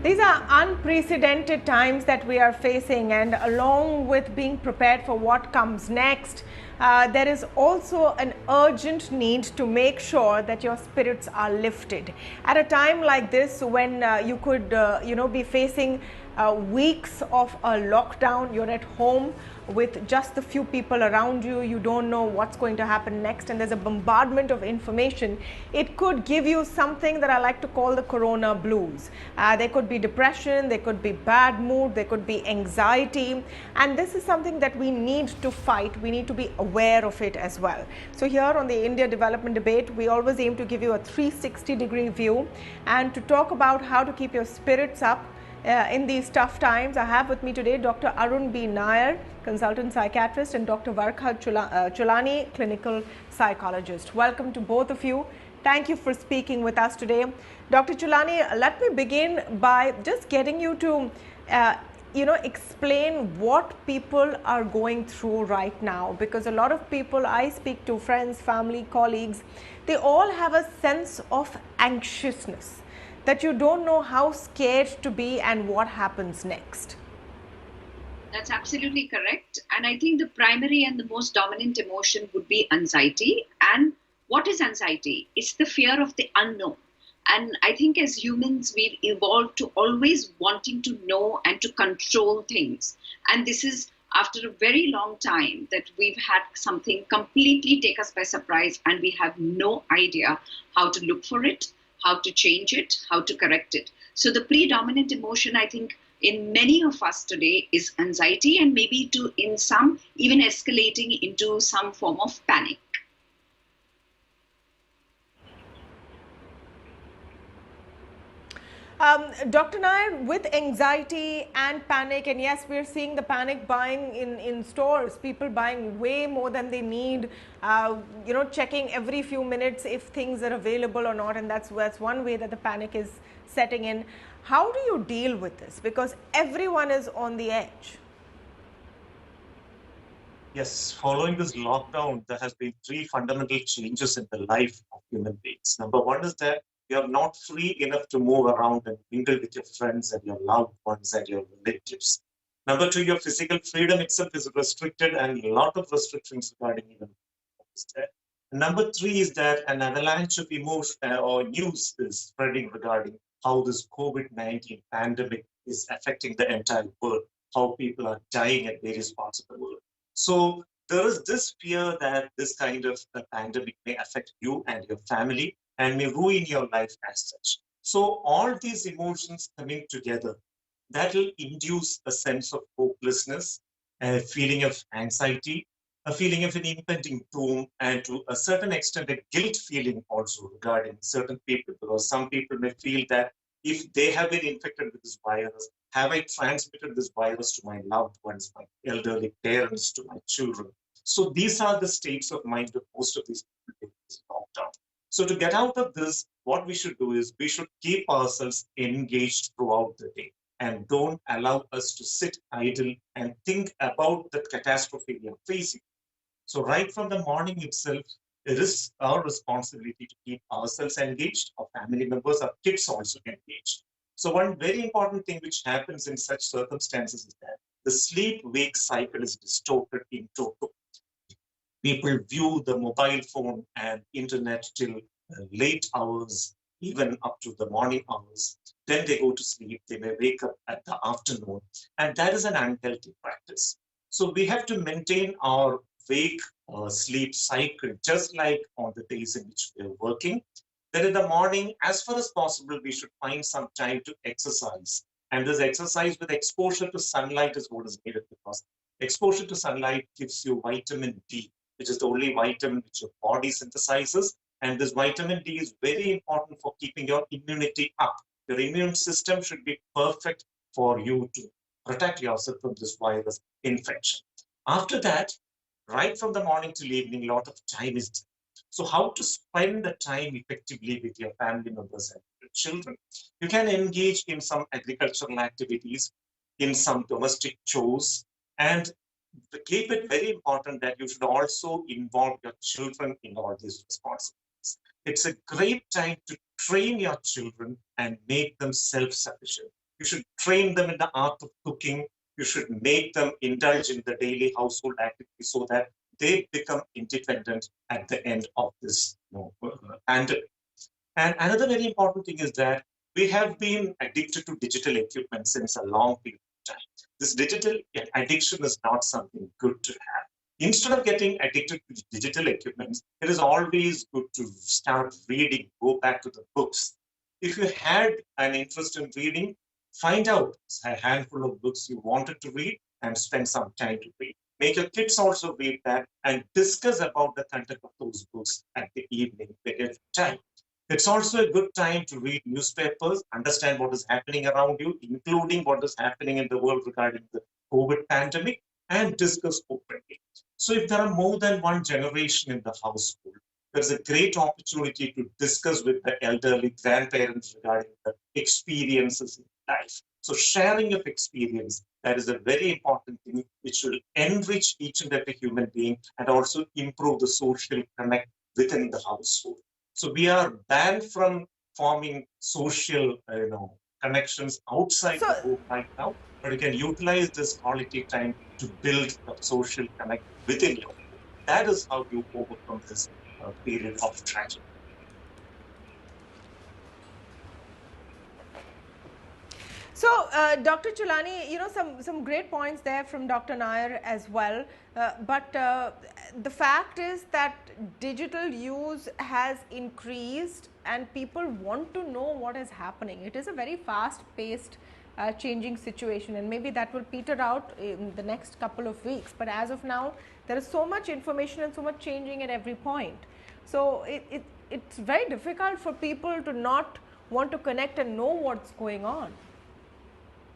These are unprecedented times that we are facing, and along with being prepared for what comes next, there is also an urgent need to make sure that your spirits are lifted. At a time like this, when you could, be facing weeks of a lockdown, you're at home with just a few people around you, you don't know what's going to happen next, and there's a bombardment of information. It could give you something that I like to call the corona blues. There could be depression, there could be bad mood, there could be anxiety, and this is something that we need to fight. We need to be aware of it as well. So here on the India Development Debate, we always aim to give you a 360-degree view and to talk about how to keep your spirits up in these tough times. I have with me today Dr. Arun B. Nair, consultant psychiatrist, and Dr. Varkha Chulani, clinical psychologist. Welcome to both of you. Thank you for speaking with us today. Dr. Chulani, let me begin by just getting you to explain what people are going through right now, because a lot of people I speak to, friends, family, colleagues, they all have a sense of anxiousness, that you don't know how scared to be and what happens next. That's absolutely correct. And I think the primary and the most dominant emotion would be anxiety. And what is anxiety? It's the fear of the unknown. And I think as humans, we've evolved to always wanting to know and to control things. And this is after a very long time that we've had something completely take us by surprise, and we have no idea how to look for it, how to change it, how to correct it. So the predominant emotion, I think, in many of us today is anxiety, and maybe in some even escalating into some form of panic. Dr. Nair, with anxiety and panic, and yes, we're seeing the panic buying in stores, people buying way more than they need, checking every few minutes if things are available or not, and that's one way that the panic is setting in. How do you deal with this? Because everyone is on the edge. Yes, following this lockdown, there has been three fundamental changes in the life of human beings. Number one is that you are not free enough to move around and mingle with your friends and your loved ones and your relatives. Number two, your physical freedom itself is restricted, and a lot of restrictions regarding even is there. Number three is that an avalanche of emotion or news is spreading regarding how this COVID-19 pandemic is affecting the entire world, how people are dying at various parts of the world. So there is this fear that this kind of pandemic may affect you and your family and may ruin your life as such. So all these emotions coming together, that will induce a sense of hopelessness, a feeling of anxiety, a feeling of an impending doom, and to a certain extent, a guilt feeling also regarding certain people, because some people may feel that if they have been infected with this virus, have I transmitted this virus to my loved ones, my elderly parents, to my children? So these are the states of mind that most of these people in this lockdown. So to get out of this, what we should do is we should keep ourselves engaged throughout the day and don't allow us to sit idle and think about the catastrophe we are facing. So right from the morning itself, it is our responsibility to keep ourselves engaged, our family members, our kids also engaged. So one very important thing which happens in such circumstances is that the sleep-wake cycle is distorted in total. People view the mobile phone and internet till late hours, even up to the morning hours. Then they go to sleep, they may wake up at the afternoon, and that is an unhealthy practice. So we have to maintain our wake sleep cycle, just like on the days in which we're working. Then in the morning, as far as possible, we should find some time to exercise. And this exercise with exposure to sunlight is what is needed, because exposure to sunlight gives you vitamin D, which is the only vitamin which your body synthesizes. And this vitamin D is very important for keeping your immunity up. Your immune system should be perfect for you to protect yourself from this virus infection. After that, right from the morning till evening, a lot of time is there. So how to spend the time effectively with your family members and your children? You can engage in some agricultural activities, in some domestic chores, and keep it very important that you should also involve your children in all these responsibilities. It's a great time to train your children and make them self-sufficient. You should train them in the art of cooking. You should make them indulge in the daily household activities so that they become independent at the end of this pandemic. And another very important thing is that we have been addicted to digital equipment since a long period of time. This digital addiction is not something good to have. Instead of getting addicted to digital equipment, it is always good to start reading, go back to the books. If you had an interest in reading, find out a handful of books you wanted to read and spend some time to read. Make your kids also read that and discuss about the content of those books at the evening period time. It's also a good time to read newspapers, understand what is happening around you, including what is happening in the world regarding the COVID pandemic, and discuss openly. So if there are more than one generation in the household, there's a great opportunity to discuss with the elderly grandparents regarding the experiences in life. So sharing of experience, that is a very important thing which will enrich each and every human being and also improve the social connect within the household. So we are banned from forming social, connections outside the home right now, but you can utilize this quality time to build a social connect within your home. That is how you overcome this period of tragedy. So, Dr. Chulani, some great points there from Dr. Nair as well. But the fact is that digital use has increased and people want to know what is happening. It is a very fast-paced changing situation, and maybe that will peter out in the next couple of weeks. But as of now, there is so much information and so much changing at every point. So, it's very difficult for people to not want to connect and know what's going on.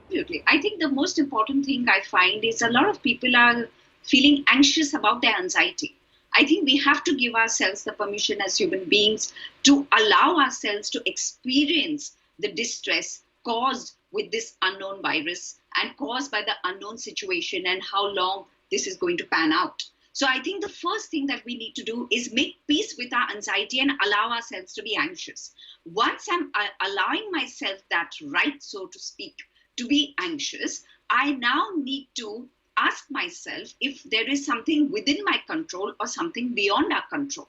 Absolutely. I think the most important thing I find is a lot of people are feeling anxious about their anxiety. I think we have to give ourselves the permission as human beings to allow ourselves to experience the distress caused with this unknown virus and caused by the unknown situation and how long this is going to pan out. So I think the first thing that we need to do is make peace with our anxiety and allow ourselves to be anxious. Once I'm allowing myself that right, so to speak, to be anxious, I now need to ask myself if there is something within my control or something beyond our control.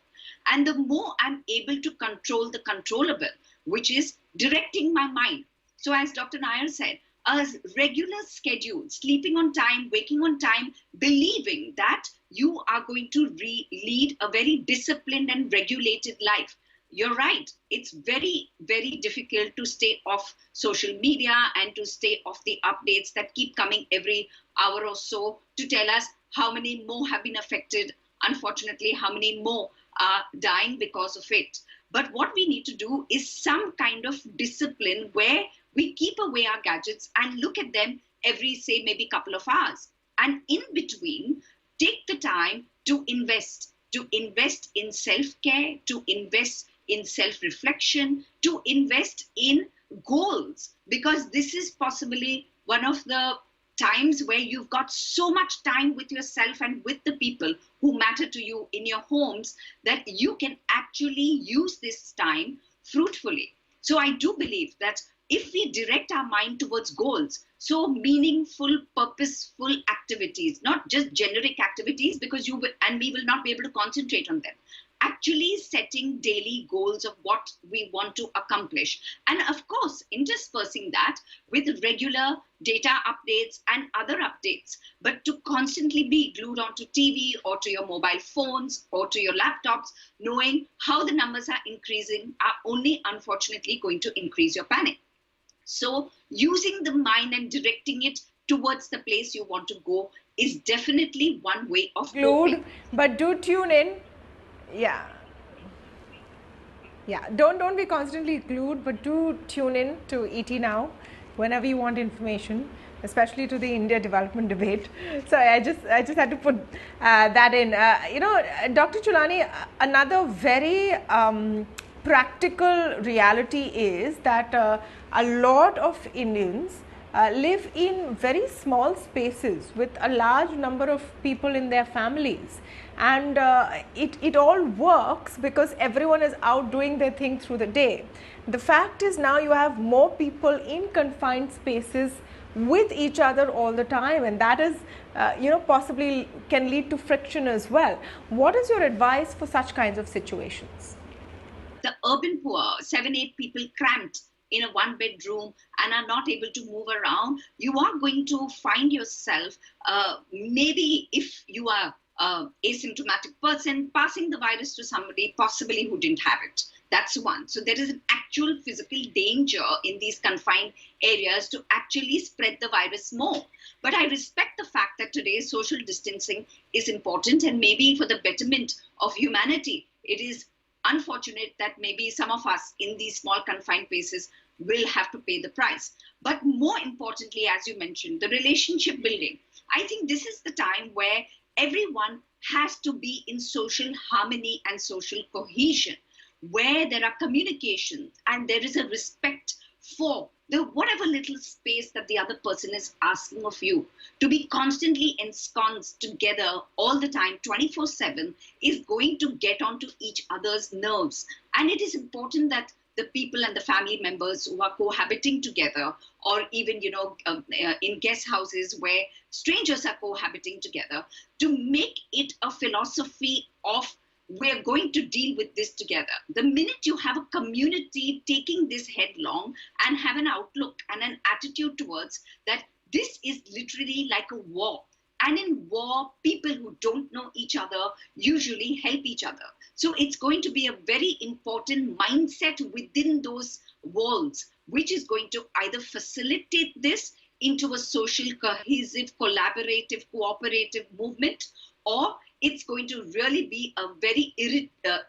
And the more I'm able to control the controllable, which is directing my mind. So as Dr. Nair said, a regular schedule, sleeping on time, waking on time, believing that you are going to lead a very disciplined and regulated life. You're right. It's very, very difficult to stay off social media and to stay off the updates that keep coming every hour or so to tell us how many more have been affected. Unfortunately, how many more are dying because of it. But what we need to do is some kind of discipline where we keep away our gadgets and look at them every, say, maybe couple of hours. And in between, take the time to invest in self-care, to invest in self-reflection, to invest in goals, because this is possibly one of the times where you've got so much time with yourself and with the people who matter to you in your homes that you can actually use this time fruitfully. So I do believe that if we direct our mind towards goals, so meaningful, purposeful activities, not just generic activities, because we will not be able to concentrate on them. Actually setting daily goals of what we want to accomplish. And of course, interspersing that with regular data updates and other updates. But to constantly be glued onto TV or to your mobile phones or to your laptops, knowing how the numbers are increasing are only unfortunately going to increase your panic. So using the mind and directing it towards the place you want to go is definitely one way of coping. But do tune in. Yeah, don't be constantly glued, but do tune in to ET Now whenever you want information, especially to the India development debate. So I just had to put that in. Dr. Chulani, another very practical reality is that a lot of Indians live in very small spaces with a large number of people in their families, and it all works because everyone is out doing their thing through the day. The fact is, now you have more people in confined spaces with each other all the time, and that is possibly can lead to friction as well. What is your advice for such kinds of situations? The urban poor, 7-8 people cramped in a 1-bedroom and are not able to move around, you are going to find yourself, maybe if you are asymptomatic person, passing the virus to somebody possibly who didn't have it. That's one. So there is an actual physical danger in these confined areas to actually spread the virus more. But I respect the fact that today social distancing is important, and maybe for the betterment of humanity, it is unfortunate that maybe some of us in these small confined spaces will have to pay the price. But more importantly, as you mentioned, the relationship building. I think this is the time where everyone has to be in social harmony and social cohesion, where there are communications and there is a respect for the whatever little space that the other person is asking of you. To be constantly ensconced together all the time, 24/7, is going to get onto each other's nerves. And it is important that the people and the family members who are cohabiting together, or even in guest houses where strangers are cohabiting together, to make it a philosophy of we're going to deal with this together. The minute you have a community taking this headlong and have an outlook and an attitude towards that, this is literally like a war. And in war, people who don't know each other usually help each other. So it's going to be a very important mindset within those walls, which is going to either facilitate this into a social, cohesive, collaborative, cooperative movement, or it's going to really be a very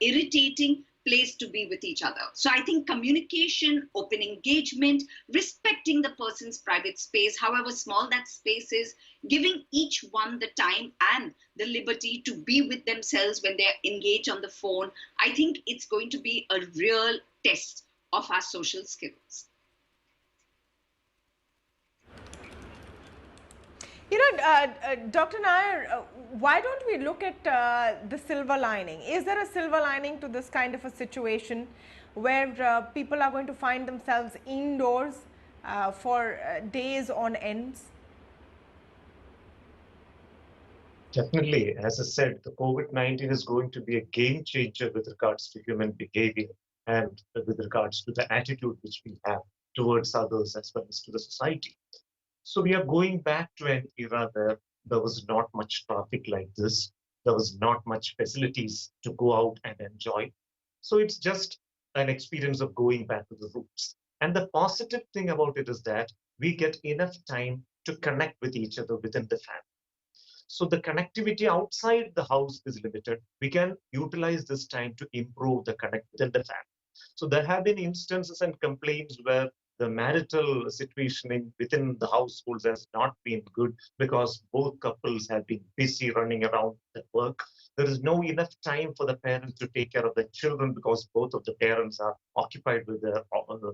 irritating place to be with each other. So I think communication, open engagement, respecting the person's private space, however small that space is, giving each one the time and the liberty to be with themselves when they're engaged on the phone, I think it's going to be a real test of our social skills. Dr. Nair, why don't we look at the silver lining? Is there a silver lining to this kind of a situation where people are going to find themselves indoors for days on ends? Definitely. As I said, the COVID-19 is going to be a game changer with regards to human behavior and with regards to the attitude which we have towards others as well as to the society. So we are going back to an era where there was not much traffic like this. There was not much facilities to go out and enjoy. So it's just an experience of going back to the roots. And the positive thing about it is that we get enough time to connect with each other within the family. So the connectivity outside the house is limited. We can utilize this time to improve the connect within the family. So there have been instances and complaints where the marital situation within the households has not been good because both couples have been busy running around at work. There is no enough time for the parents to take care of the children because both of the parents are occupied with their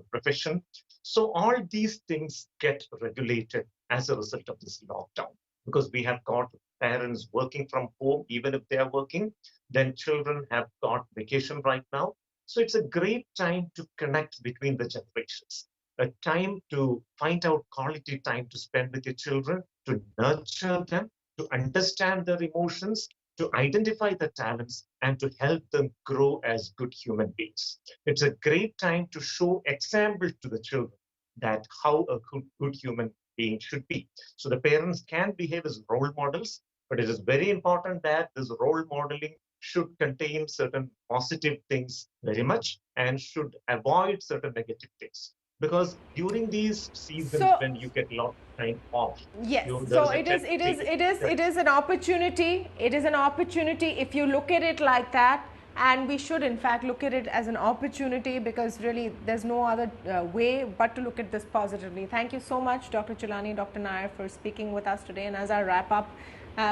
profession. So all these things get regulated as a result of this lockdown, because we have got parents working from home, even if they are working, then children have got vacation right now. So it's a great time to connect between the generations, a time to find out quality time to spend with your children, to nurture them, to understand their emotions, to identify the talents, and to help them grow as good human beings. It's a great time to show example to the children that how a good human being should be. So the parents can behave as role models, but it is very important that this role modeling should contain certain positive things very much and should avoid certain negative things. Because during these seasons when you get a lot of time off, yes, so it is an opportunity. It is an opportunity if you look at it like that, and we should in fact look at it as an opportunity, because really there's no other way but to look at this positively. Thank you so much, Dr. Chulani, Dr. Nair, for speaking with us today. And as I wrap up,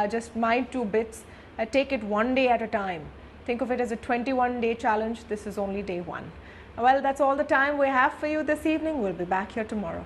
just my 2 bits, take it one day at a time. Think of it as a 21-day challenge. This is only day 1. Well, that's all the time we have for you this evening. We'll be back here tomorrow.